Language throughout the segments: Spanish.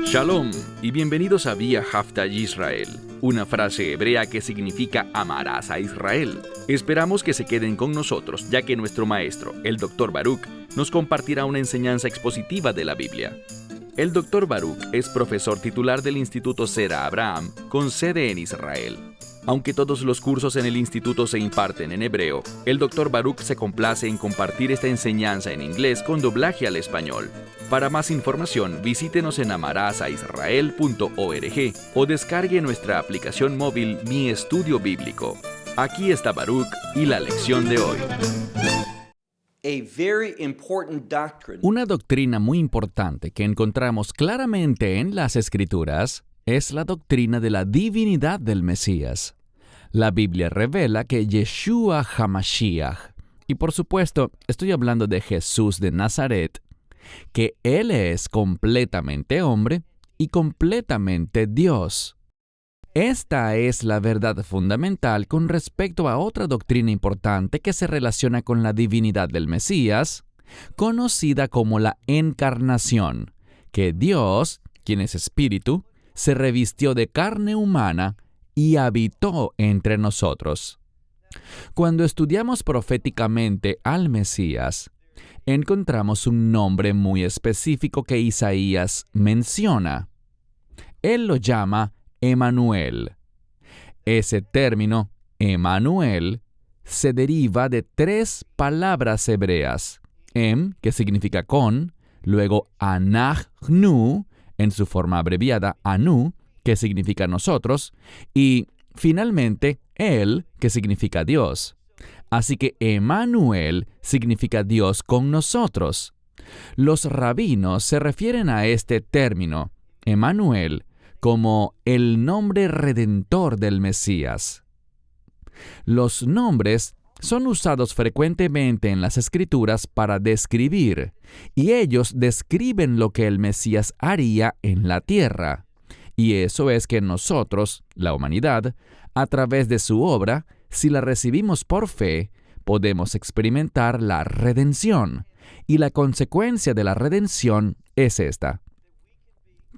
Shalom y bienvenidos a Vía Haftaj Israel, una frase hebrea que significa amarás a Israel. Esperamos que se queden con nosotros, ya que nuestro maestro, el Dr. Baruch, nos compartirá una enseñanza expositiva de la Biblia. El Dr. Baruch es profesor titular del Instituto Zera Abraham, con sede en Israel. Aunque todos los cursos en el instituto se imparten en hebreo, el Dr. Baruch se complace en compartir esta enseñanza en inglés con doblaje al español. Para más información, visítenos en amarasaisrael.org o descargue nuestra aplicación móvil Mi Estudio Bíblico. Aquí está Baruch y la lección de hoy. Una doctrina muy importante que encontramos claramente en las Escrituras es la doctrina de la divinidad del Mesías. La Biblia revela que Yeshua HaMashiach, y por supuesto estoy hablando de Jesús de Nazaret, que Él es completamente hombre y completamente Dios. Esta es la verdad fundamental con respecto a otra doctrina importante que se relaciona con la divinidad del Mesías, conocida como la encarnación, que Dios, quien es espíritu, se revistió de carne humana y habitó entre nosotros. Cuando estudiamos proféticamente al Mesías, encontramos un nombre muy específico que Isaías menciona. Él lo llama Emanuel. Ese término, Emanuel, se deriva de tres palabras hebreas. Que significa con, luego Anachnu, en su forma abreviada Anu, que significa nosotros, y finalmente El, que significa Dios. Así que Emanuel significa Dios con nosotros. Los rabinos se refieren a este término, Emanuel, como el nombre redentor del Mesías. Los nombres son usados frecuentemente en las Escrituras para describir, y ellos describen lo que el Mesías haría en la tierra. Y eso es que nosotros, la humanidad, a través de su obra, si la recibimos por fe, podemos experimentar la redención. Y la consecuencia de la redención es esta: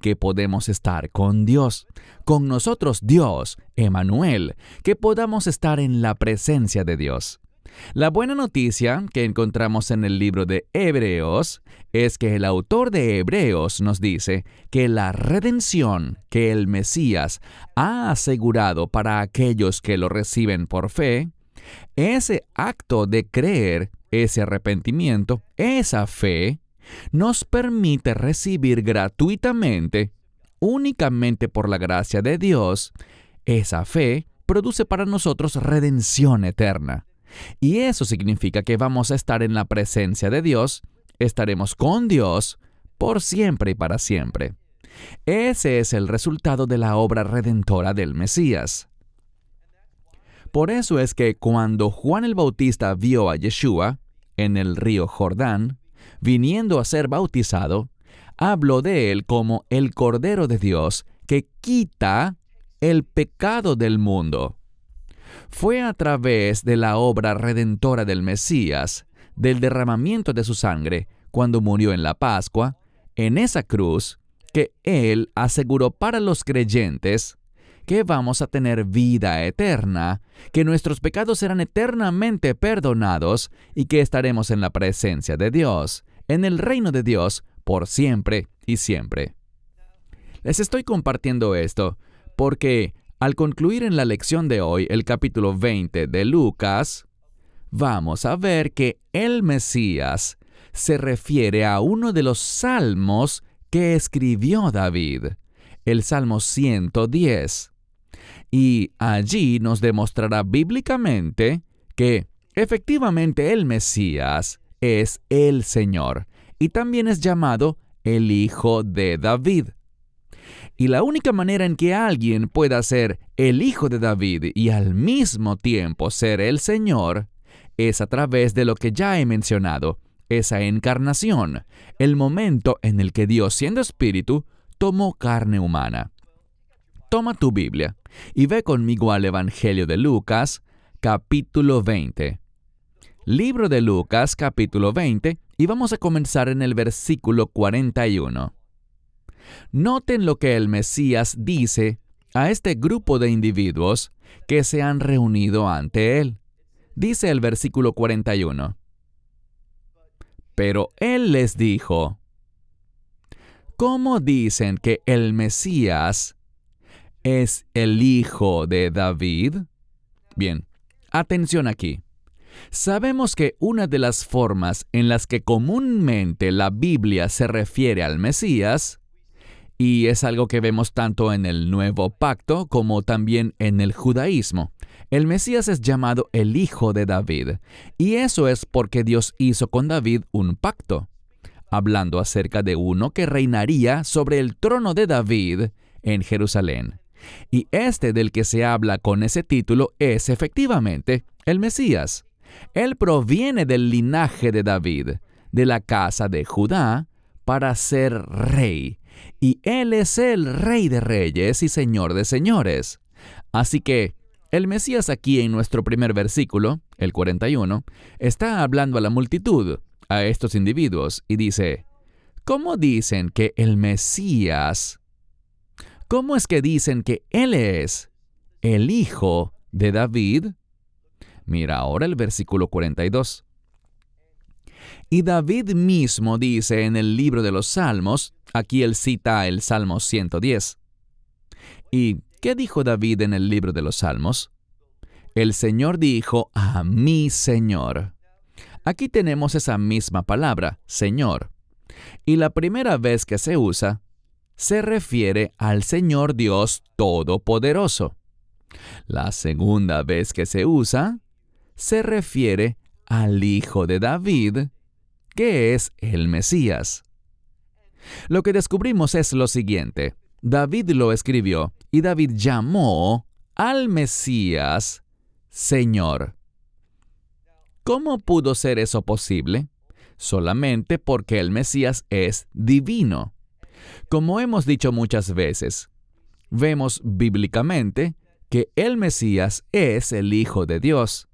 que podemos estar con Dios, con nosotros Dios, Emanuel, que podamos estar en la presencia de Dios. La buena noticia que encontramos en el libro de Hebreos es que el autor de Hebreos nos dice que la redención que el Mesías ha asegurado para aquellos que lo reciben por fe, ese acto de creer, ese arrepentimiento, esa fe, nos permite recibir gratuitamente, únicamente por la gracia de Dios. Esa fe produce para nosotros redención eterna. Y eso significa que vamos a estar en la presencia de Dios, estaremos con Dios por siempre y para siempre. Ese es el resultado de la obra redentora del Mesías. Por eso es que cuando Juan el Bautista vio a Yeshua en el río Jordán, viniendo a ser bautizado, habló de él como el Cordero de Dios que quita el pecado del mundo. Fue a través de la obra redentora del Mesías, del derramamiento de su sangre, cuando murió en la Pascua, en esa cruz, que Él aseguró para los creyentes que vamos a tener vida eterna, que nuestros pecados serán eternamente perdonados y que estaremos en la presencia de Dios, en el reino de Dios, por siempre y siempre. Les estoy compartiendo esto porque al concluir en la lección de hoy el capítulo 20 de Lucas, vamos a ver que el Mesías se refiere a uno de los salmos que escribió David, el Salmo 110. Y allí nos demostrará bíblicamente que efectivamente el Mesías es el Señor y también es llamado el Hijo de David. Y la única manera en que alguien pueda ser el Hijo de David y al mismo tiempo ser el Señor es a través de lo que ya he mencionado, esa encarnación, el momento en el que Dios, siendo espíritu, tomó carne humana. Toma tu Biblia y ve conmigo al Evangelio de Lucas, capítulo 20. Libro de Lucas, capítulo 20, y vamos a comenzar en el versículo 41. Noten lo que el Mesías dice a este grupo de individuos que se han reunido ante él. Dice el versículo 41. Pero él les dijo, ¿cómo dicen que el Mesías es el hijo de David? Bien, atención aquí. Sabemos que una de las formas en las que comúnmente la Biblia se refiere al Mesías, y es algo que vemos tanto en el Nuevo Pacto como también en el judaísmo, el Mesías es llamado el Hijo de David, y eso es porque Dios hizo con David un pacto, hablando acerca de uno que reinaría sobre el trono de David en Jerusalén. Y este del que se habla con ese título es efectivamente el Mesías. Él proviene del linaje de David, de la casa de Judá, para ser rey. Y Él es el Rey de Reyes y Señor de Señores. Así que el Mesías aquí en nuestro primer versículo, el 41, está hablando a la multitud, a estos individuos, y dice, ¿cómo dicen que el Mesías, cómo es que dicen que Él es el Hijo de David? Mira ahora el versículo 42. Y David mismo dice en el libro de los Salmos, aquí él cita el Salmo 110. ¿Y qué dijo David en el libro de los Salmos? El Señor dijo a mi Señor. Aquí tenemos esa misma palabra, Señor. Y la primera vez que se usa, se refiere al Señor Dios Todopoderoso. La segunda vez que se usa, se refiere al Hijo de David, que es el Mesías. Lo que descubrimos es lo siguiente. David lo escribió y David llamó al Mesías Señor. ¿Cómo pudo ser eso posible? Solamente porque el Mesías es divino. Como hemos dicho muchas veces, vemos bíblicamente que el Mesías es el Hijo de Dios.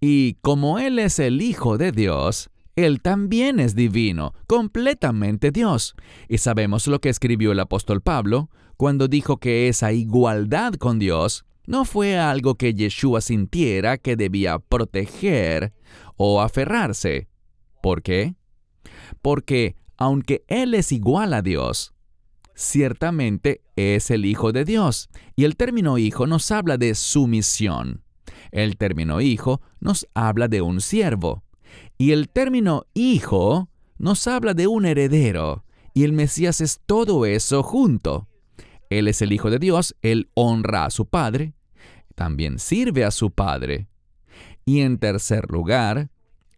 Y como Él es el Hijo de Dios, Él también es divino, completamente Dios. Y sabemos lo que escribió el apóstol Pablo cuando dijo que esa igualdad con Dios no fue algo que Yeshua sintiera que debía proteger o aferrarse. ¿Por qué? Porque aunque Él es igual a Dios, ciertamente es el Hijo de Dios. Y el término hijo nos habla de sumisión. El término hijo nos habla de un siervo. Y el término hijo nos habla de un heredero. Y el Mesías es todo eso junto. Él es el Hijo de Dios, Él honra a su Padre, también sirve a su Padre. Y en tercer lugar,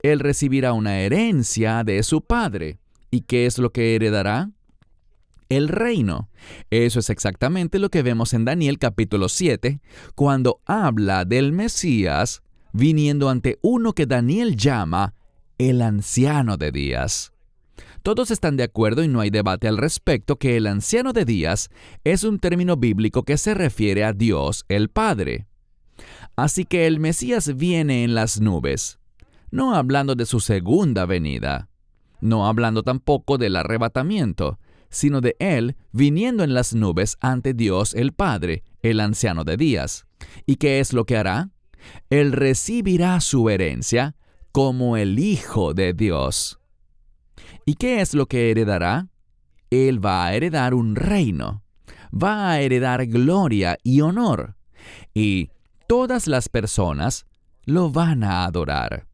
Él recibirá una herencia de su Padre. ¿Y qué es lo que heredará? El reino. Eso es exactamente lo que vemos en Daniel capítulo 7, cuando habla del Mesías viniendo ante uno que Daniel llama el anciano de días. Todos están de acuerdo y no hay debate al respecto que el anciano de días es un término bíblico que se refiere a Dios el Padre. Así que el Mesías viene en las nubes, no hablando de su segunda venida, no hablando tampoco del arrebatamiento, sino de Él viniendo en las nubes ante Dios el Padre, el anciano de días. ¿Y qué es lo que hará? Él recibirá su herencia como el Hijo de Dios. ¿Y qué es lo que heredará? Él va a heredar un reino, va a heredar gloria y honor, y todas las personas lo van a adorar.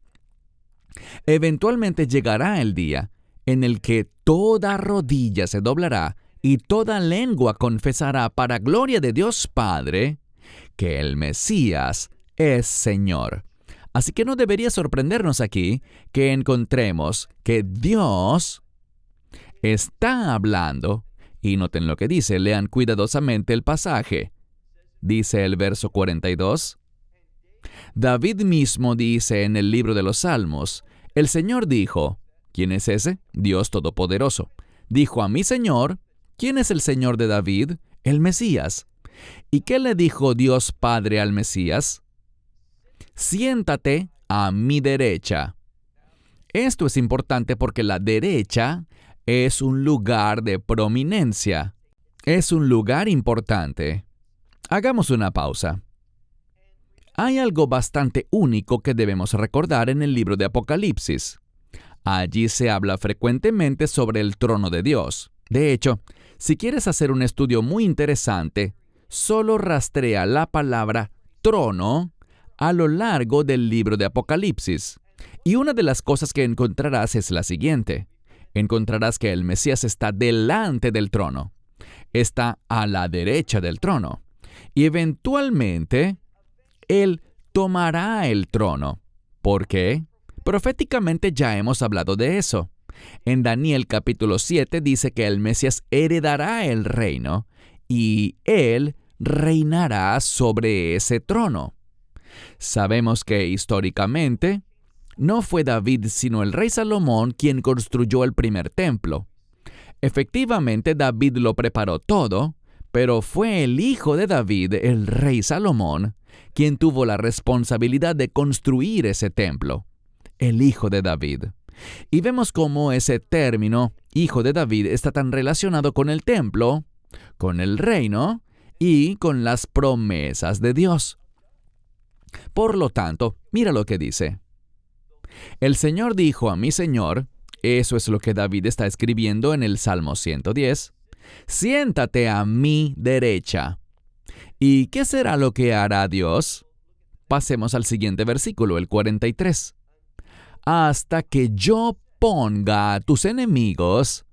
Eventualmente llegará el día en el que toda rodilla se doblará y toda lengua confesará para gloria de Dios Padre que el Mesías es Señor. Así que no debería sorprendernos aquí que encontremos que Dios está hablando, y noten lo que dice, lean cuidadosamente el pasaje. Dice el verso 42. David mismo dice en el libro de los Salmos, el Señor dijo, ¿quién es ese? Dios Todopoderoso. Dijo a mi Señor, ¿quién es el Señor de David? El Mesías. ¿Y qué le dijo Dios Padre al Mesías? Siéntate a mi derecha. Esto es importante porque la derecha es un lugar de prominencia. Es un lugar importante. Hagamos una pausa. Hay algo bastante único que debemos recordar en el libro de Apocalipsis. Allí se habla frecuentemente sobre el trono de Dios. De hecho, si quieres hacer un estudio muy interesante, solo rastrea la palabra trono a lo largo del libro de Apocalipsis. Y una de las cosas que encontrarás es la siguiente. Encontrarás que el Mesías está delante del trono. Está a la derecha del trono. Y eventualmente, Él tomará el trono. ¿Por qué? Proféticamente ya hemos hablado de eso. En Daniel capítulo 7 dice que el Mesías heredará el reino y Él reinará sobre ese trono. Sabemos que históricamente no fue David sino el rey Salomón quien construyó el primer templo. Efectivamente, David lo preparó todo, pero fue el hijo de David, el rey Salomón, quien tuvo la responsabilidad de construir ese templo. El hijo de David. Y vemos cómo ese término, hijo de David, está tan relacionado con el templo, con el reino y con las promesas de Dios. Por lo tanto, mira lo que dice. El Señor dijo a mi Señor, eso es lo que David está escribiendo en el Salmo 110, siéntate a mi derecha. ¿Y qué será lo que hará Dios? Pasemos al siguiente versículo, el 43. Hasta que yo ponga a tus enemigos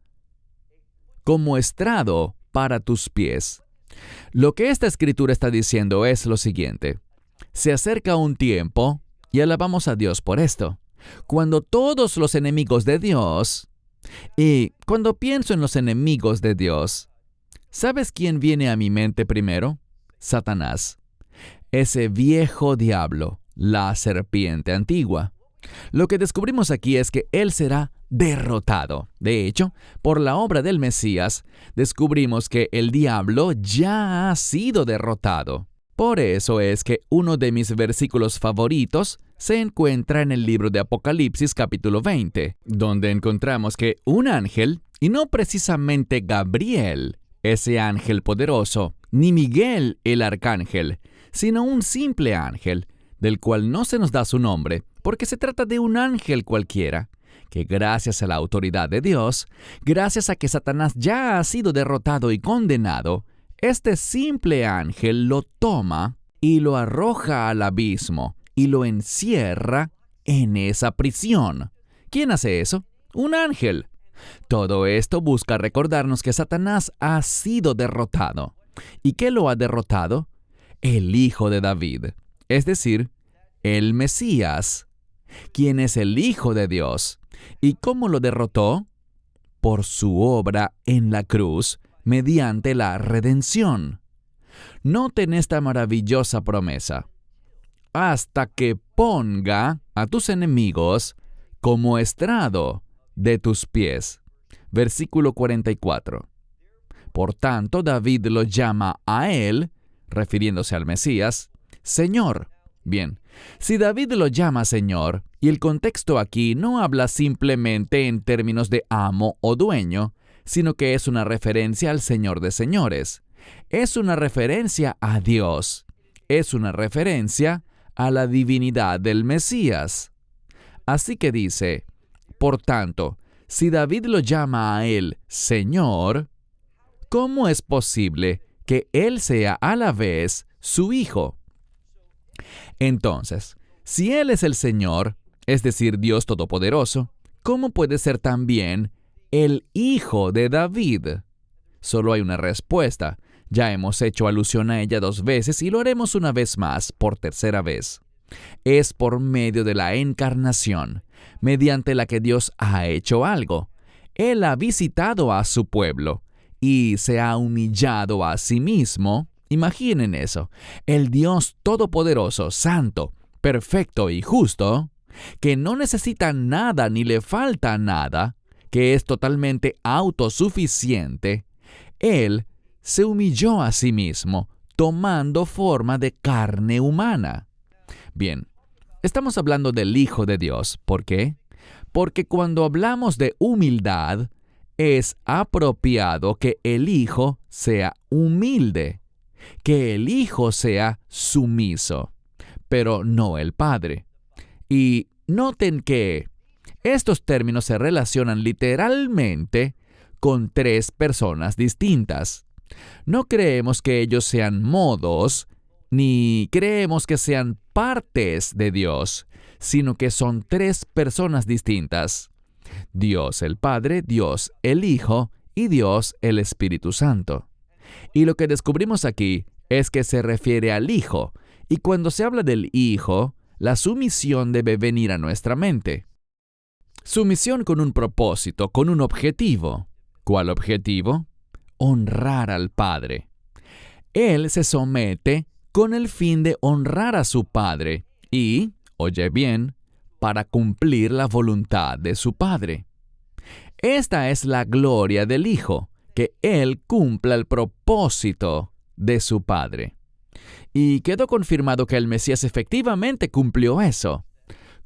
como estrado para tus pies. Lo que esta escritura está diciendo es lo siguiente. Se acerca un tiempo, y alabamos a Dios por esto, cuando todos los enemigos de Dios, y cuando pienso en los enemigos de Dios, ¿sabes quién viene a mi mente primero? Satanás. Ese viejo diablo, la serpiente antigua. Lo que descubrimos aquí es que Él será derrotado. De hecho, por la obra del Mesías, descubrimos que el diablo ya ha sido derrotado. Por eso es que uno de mis versículos favoritos se encuentra en el libro de Apocalipsis capítulo 20, donde encontramos que un ángel, y no precisamente Gabriel, ese ángel poderoso, ni Miguel el arcángel, sino un simple ángel, del cual no se nos da su nombre, porque se trata de un ángel cualquiera, que gracias a la autoridad de Dios, gracias a que Satanás ya ha sido derrotado y condenado, este simple ángel lo toma y lo arroja al abismo y lo encierra en esa prisión. ¿Quién hace eso? Un ángel. Todo esto busca recordarnos que Satanás ha sido derrotado. ¿Y qué lo ha derrotado? El Hijo de David, es decir, el Mesías, quien es el Hijo de Dios. ¿Y cómo lo derrotó? Por su obra en la cruz, mediante la redención. Noten esta maravillosa promesa. Hasta que ponga a tus enemigos como estrado de tus pies. Versículo 44. Por tanto, David lo llama a él, refiriéndose al Mesías, Señor. Bien, si David lo llama Señor, y el contexto aquí no habla simplemente en términos de amo o dueño, sino que es una referencia al Señor de señores. Es una referencia a Dios. Es una referencia a la divinidad del Mesías. Así que dice, por tanto, si David lo llama a él Señor, ¿cómo es posible que él sea a la vez su hijo? Entonces, si él es el Señor, es decir, Dios Todopoderoso, ¿cómo puede ser también el hijo de David? Solo hay una respuesta. Ya hemos hecho alusión a ella 2 veces y lo haremos una vez más, por tercera vez. Es por medio de la encarnación, mediante la que Dios ha hecho algo. Él ha visitado a su pueblo y se ha humillado a sí mismo. Imaginen eso. El Dios Todopoderoso, Santo, perfecto y justo, que no necesita nada ni le falta nada, que es totalmente autosuficiente, Él se humilló a sí mismo, tomando forma de carne humana. Bien, estamos hablando del Hijo de Dios. ¿Por qué? Porque cuando hablamos de humildad, es apropiado que el Hijo sea humilde, que el Hijo sea sumiso, pero no el Padre. Y noten que estos términos se relacionan literalmente con tres personas distintas. No creemos que ellos sean modos, ni creemos que sean partes de Dios, sino que son tres personas distintas: Dios el Padre, Dios el Hijo y Dios el Espíritu Santo. Y lo que descubrimos aquí es que se refiere al Hijo, y cuando se habla del Hijo, la sumisión debe venir a nuestra mente. Sumisión con un propósito, con un objetivo. ¿Cuál objetivo? Honrar al Padre. Él se somete con el fin de honrar a su Padre y, oye bien, para cumplir la voluntad de su Padre. Esta es la gloria del Hijo, que Él cumpla el propósito de su Padre. Y quedó confirmado que el Mesías efectivamente cumplió eso.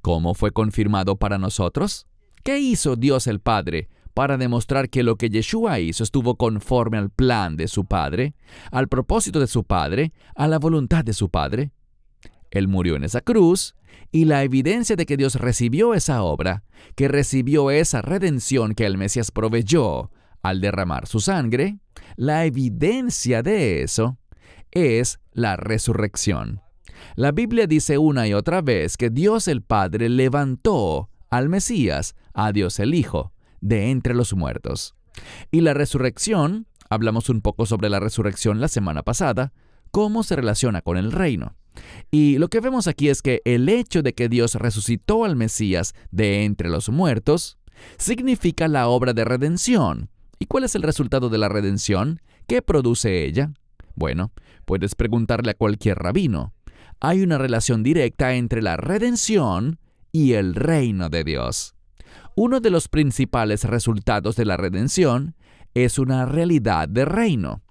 ¿Cómo fue confirmado para nosotros? ¿Qué hizo Dios el Padre para demostrar que lo que Yeshua hizo estuvo conforme al plan de su Padre, al propósito de su Padre, a la voluntad de su Padre? Él murió en esa cruz, y la evidencia de que Dios recibió esa obra, que recibió esa redención que el Mesías proveyó al derramar su sangre, la evidencia de eso es la resurrección. La Biblia dice una y otra vez que Dios el Padre levantó al Mesías, a Dios el Hijo, de entre los muertos. Y la resurrección, hablamos un poco sobre la resurrección la semana pasada, cómo se relaciona con el reino. Y lo que vemos aquí es que el hecho de que Dios resucitó al Mesías de entre los muertos significa la obra de redención. ¿Y cuál es el resultado de la redención? ¿Qué produce ella? Bueno, puedes preguntarle a cualquier rabino. Hay una relación directa entre la redención y el reino de Dios. Uno de los principales resultados de la redención es una realidad de reino.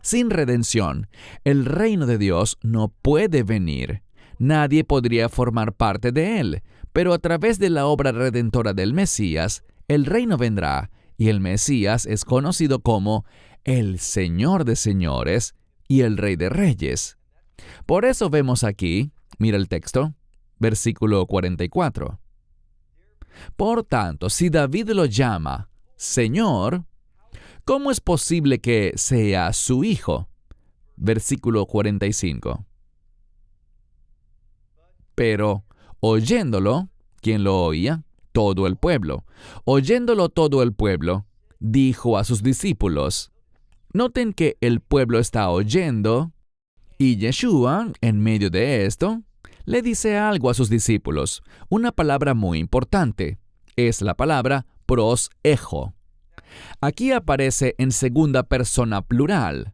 Sin redención, el reino de Dios no puede venir. Nadie podría formar parte de él, pero a través de la obra redentora del Mesías, el reino vendrá, y el Mesías es conocido como el Señor de señores y el Rey de reyes. Por eso vemos aquí, mira el texto, versículo 44. Por tanto, si David lo llama Señor, ¿cómo es posible que sea su hijo? Versículo 45. Pero, oyéndolo, ¿quién lo oía? Todo el pueblo. Oyéndolo todo el pueblo, dijo a sus discípulos. Noten que el pueblo está oyendo, y Yeshua, en medio de esto, le dice algo a sus discípulos, una palabra muy importante. Es la palabra pros-ejo. Aquí aparece en segunda persona plural,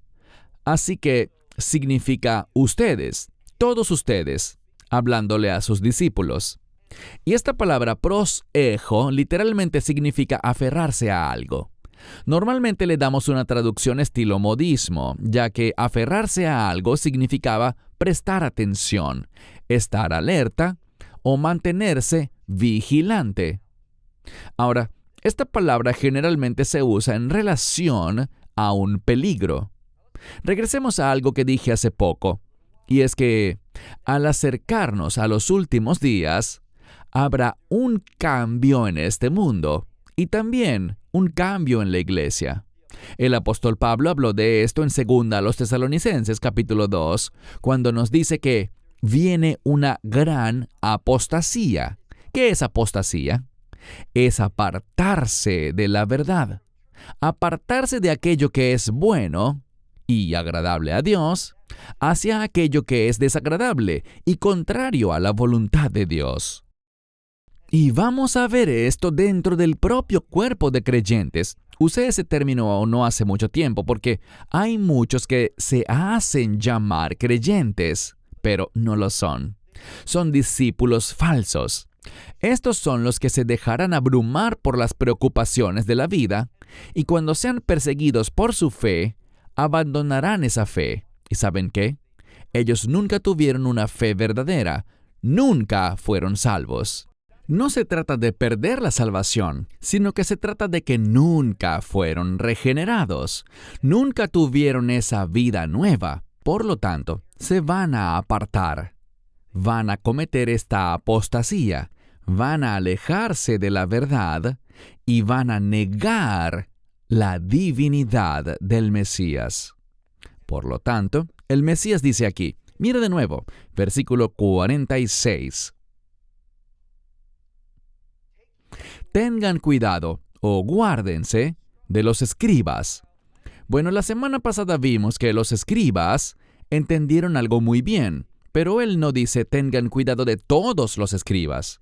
así que significa ustedes, todos ustedes, hablándole a sus discípulos. Y esta palabra pros-ejo literalmente significa aferrarse a algo. Normalmente le damos una traducción estilo modismo, ya que aferrarse a algo significaba prestar atención, estar alerta o mantenerse vigilante. Ahora, esta palabra generalmente se usa en relación a un peligro. Regresemos a algo que dije hace poco, y es que al acercarnos a los últimos días, habrá un cambio en este mundo y también un cambio en la iglesia. El apóstol Pablo habló de esto en 2 a los Tesalonicenses capítulo 2, cuando nos dice que viene una gran apostasía. ¿Qué es apostasía? Es apartarse de la verdad, apartarse de aquello que es bueno y agradable a Dios, hacia aquello que es desagradable y contrario a la voluntad de Dios. Y vamos a ver esto dentro del propio cuerpo de creyentes. Usé ese término no hace mucho tiempo porque hay muchos que se hacen llamar creyentes, pero no lo son. Son discípulos falsos. Estos son los que se dejarán abrumar por las preocupaciones de la vida y cuando sean perseguidos por su fe, abandonarán esa fe. ¿Y saben qué? Ellos nunca tuvieron una fe verdadera, nunca fueron salvos. No se trata de perder la salvación, sino que se trata de que nunca fueron regenerados, nunca tuvieron esa vida nueva. Por lo tanto, se van a apartar, van a cometer esta apostasía, van a alejarse de la verdad y van a negar la divinidad del Mesías. Por lo tanto, el Mesías dice aquí, mire de nuevo, versículo 46. Tengan cuidado o guárdense de los escribas. Bueno, la semana pasada vimos que los escribas entendieron algo muy bien, pero él no dice tengan cuidado de todos los escribas.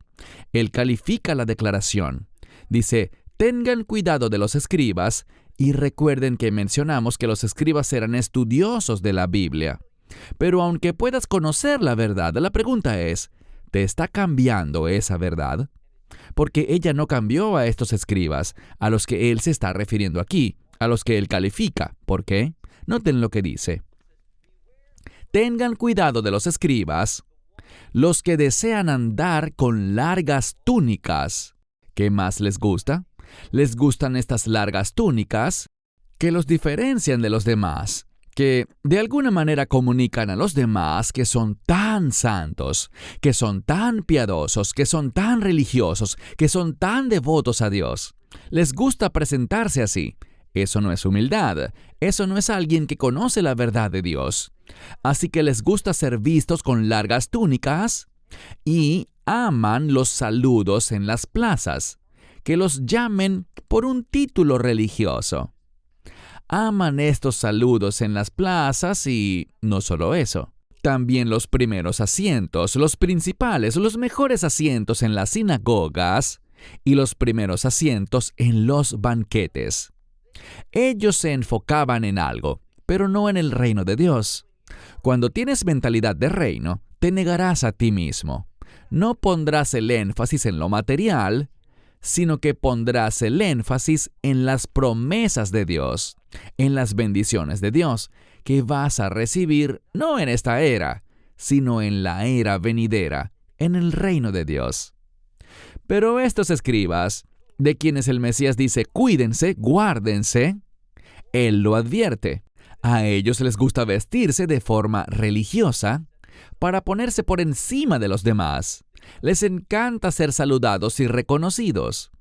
Él califica la declaración. Dice, tengan cuidado de los escribas y recuerden que mencionamos que los escribas eran estudiosos de la Biblia. Pero aunque puedas conocer la verdad, la pregunta es, ¿te está cambiando esa verdad? Porque ella no cambió a estos escribas, a los que él se está refiriendo aquí, a los que él califica. ¿Por qué? Noten lo que dice. Tengan cuidado de los escribas, los que desean andar con largas túnicas. ¿Qué más les gusta? Les gustan estas largas túnicas que los diferencian de los demás, que de alguna manera comunican a los demás que son tan santos, que son tan piadosos, que son tan religiosos, que son tan devotos a Dios. Les gusta presentarse así. Eso no es humildad. Eso no es alguien que conoce la verdad de Dios. Así que les gusta ser vistos con largas túnicas y aman los saludos en las plazas, que los llamen por un título religioso. Aman estos saludos en las plazas y no solo eso. También los primeros asientos, los principales, los mejores asientos en las sinagogas y los primeros asientos en los banquetes. Ellos se enfocaban en algo, pero no en el reino de Dios. Cuando tienes mentalidad de reino, te negarás a ti mismo. No pondrás el énfasis en lo material, sino que pondrás el énfasis en las promesas de Dios, en las bendiciones de Dios, que vas a recibir no en esta era, sino en la era venidera, en el reino de Dios. Pero estos escribas, de quienes el Mesías dice, cuídense, guárdense, él lo advierte. A ellos les gusta vestirse de forma religiosa para ponerse por encima de los demás. Les encanta ser saludados y reconocidos.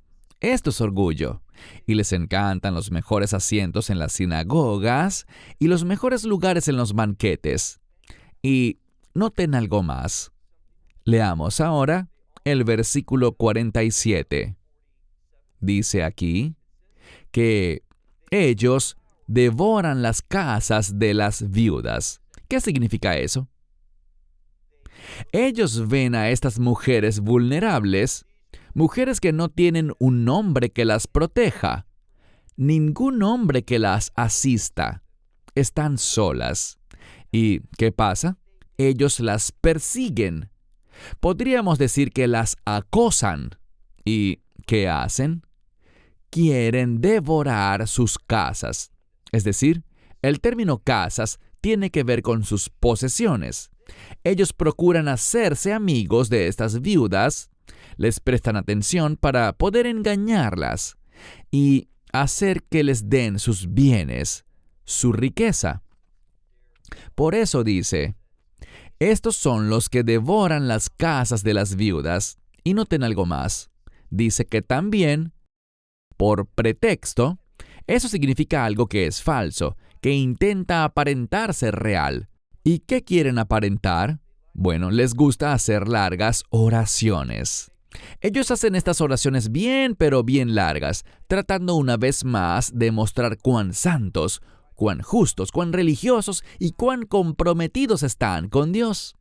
Esto es orgullo. Y les encantan los mejores asientos en las sinagogas y los mejores lugares en los banquetes. Y noten algo más. Leamos ahora el versículo 47. Dice aquí que ellos devoran las casas de las viudas. ¿Qué significa eso? Ellos ven a estas mujeres vulnerables, mujeres que no tienen un hombre que las proteja, ningún hombre que las asista. Están solas. ¿Y qué pasa? Ellos las persiguen. Podríamos decir que las acosan. ¿Y qué hacen? Quieren devorar sus casas. Es decir, el término casas tiene que ver con sus posesiones. Ellos procuran hacerse amigos de estas viudas, les prestan atención para poder engañarlas y hacer que les den sus bienes, su riqueza. Por eso dice, estos son los que devoran las casas de las viudas. Y noten algo más. Dice que también, por pretexto, eso significa algo que es falso, que intenta aparentar ser real. ¿Y qué quieren aparentar? Bueno, les gusta hacer largas oraciones. Ellos hacen estas oraciones bien, pero bien largas, tratando una vez más de mostrar cuán santos, cuán justos, cuán religiosos y cuán comprometidos están con Dios.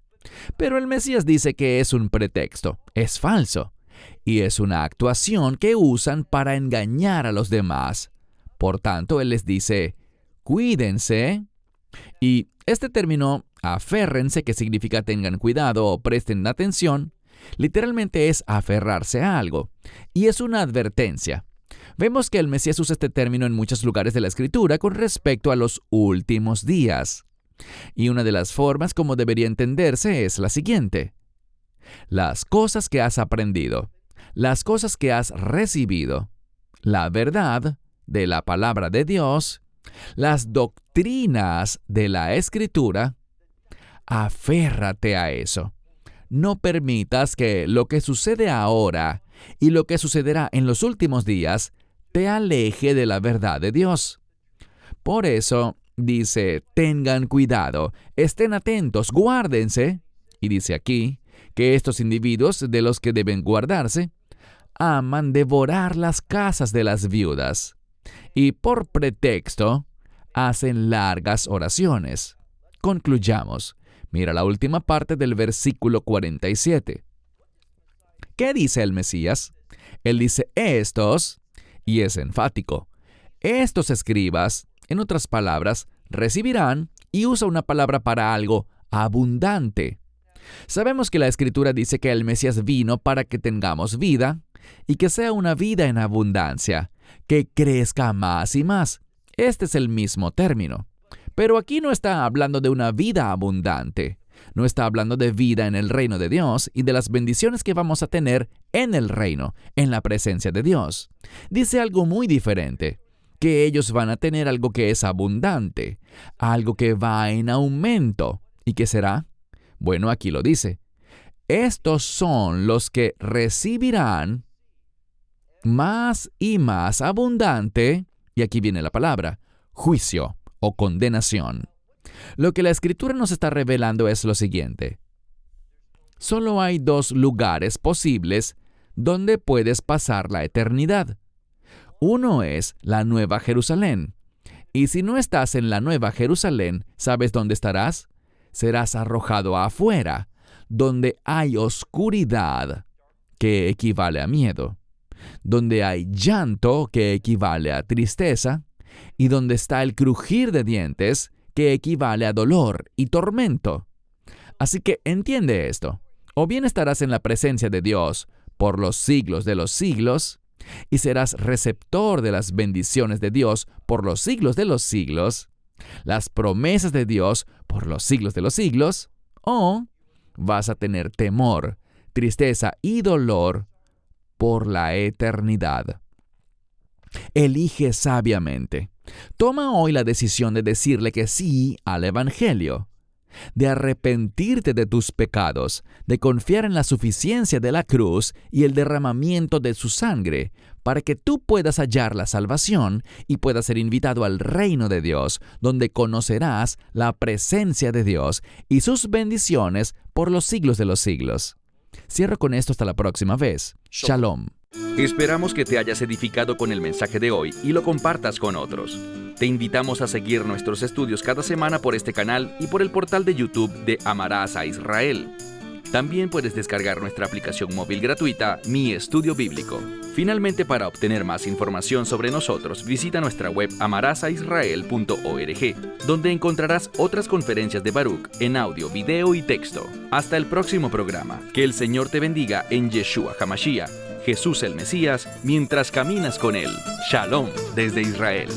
Pero el Mesías dice que es un pretexto, es falso, y es una actuación que usan para engañar a los demás. Por tanto, Él les dice, cuídense. Y este término, aférrense, que significa tengan cuidado o presten atención, literalmente es aferrarse a algo. Y es una advertencia. Vemos que el Mesías usa este término en muchos lugares de la Escritura con respecto a los últimos días. Y una de las formas como debería entenderse es la siguiente. Las cosas que has aprendido, las cosas que has recibido, la verdad de la palabra de Dios, las doctrinas de la Escritura, aférrate a eso. No permitas que lo que sucede ahora y lo que sucederá en los últimos días te aleje de la verdad de Dios. Por eso dice, tengan cuidado, estén atentos, guárdense. Y dice aquí que estos individuos de los que deben guardarse aman devorar las casas de las viudas y por pretexto hacen largas oraciones. Concluyamos. Mira la última parte del versículo 47. ¿Qué dice el Mesías? Él dice estos, y es enfático. Estos escribas, en otras palabras, recibirán, y usa una palabra para algo abundante. Sabemos que la Escritura dice que el Mesías vino para que tengamos vida, y que sea una vida en abundancia, que crezca más y más. Este es el mismo término. Pero aquí no está hablando de una vida abundante. No está hablando de vida en el reino de Dios y de las bendiciones que vamos a tener en el reino, en la presencia de Dios. Dice algo muy diferente, que ellos van a tener algo que es abundante, algo que va en aumento. ¿Y qué será? Bueno, aquí lo dice. Estos son los que recibirán más y más abundante, y aquí viene la palabra, juicio o condenación. Lo que la Escritura nos está revelando es lo siguiente. Solo hay dos lugares posibles donde puedes pasar la eternidad. Uno es la Nueva Jerusalén. Y si no estás en la Nueva Jerusalén, ¿sabes dónde estarás? Serás arrojado afuera, donde hay oscuridad, que equivale a miedo, donde hay llanto, que equivale a tristeza, y donde está el crujir de dientes, que equivale a dolor y tormento. Así que entiende esto. O bien estarás en la presencia de Dios por los siglos de los siglos, y serás receptor de las bendiciones de Dios por los siglos de los siglos, las promesas de Dios por los siglos de los siglos, o vas a tener temor, tristeza y dolor por la eternidad. Elige sabiamente. Toma hoy la decisión de decirle que sí al Evangelio, de arrepentirte de tus pecados, de confiar en la suficiencia de la cruz y el derramamiento de su sangre, para que tú puedas hallar la salvación y puedas ser invitado al reino de Dios, donde conocerás la presencia de Dios y sus bendiciones por los siglos de los siglos. Cierro con esto hasta la próxima vez. Shalom. Esperamos que te hayas edificado con el mensaje de hoy y lo compartas con otros. Te invitamos a seguir nuestros estudios cada semana por este canal y por el portal de YouTube de Amarás a Israel. También puedes descargar nuestra aplicación móvil gratuita, Mi Estudio Bíblico. Finalmente, para obtener más información sobre nosotros, visita nuestra web amarasaisrael.org, donde encontrarás otras conferencias de Baruch en audio, video y texto. Hasta el próximo programa. Que el Señor te bendiga en Yeshua HaMashiach, Jesús el Mesías, mientras caminas con Él. Shalom desde Israel.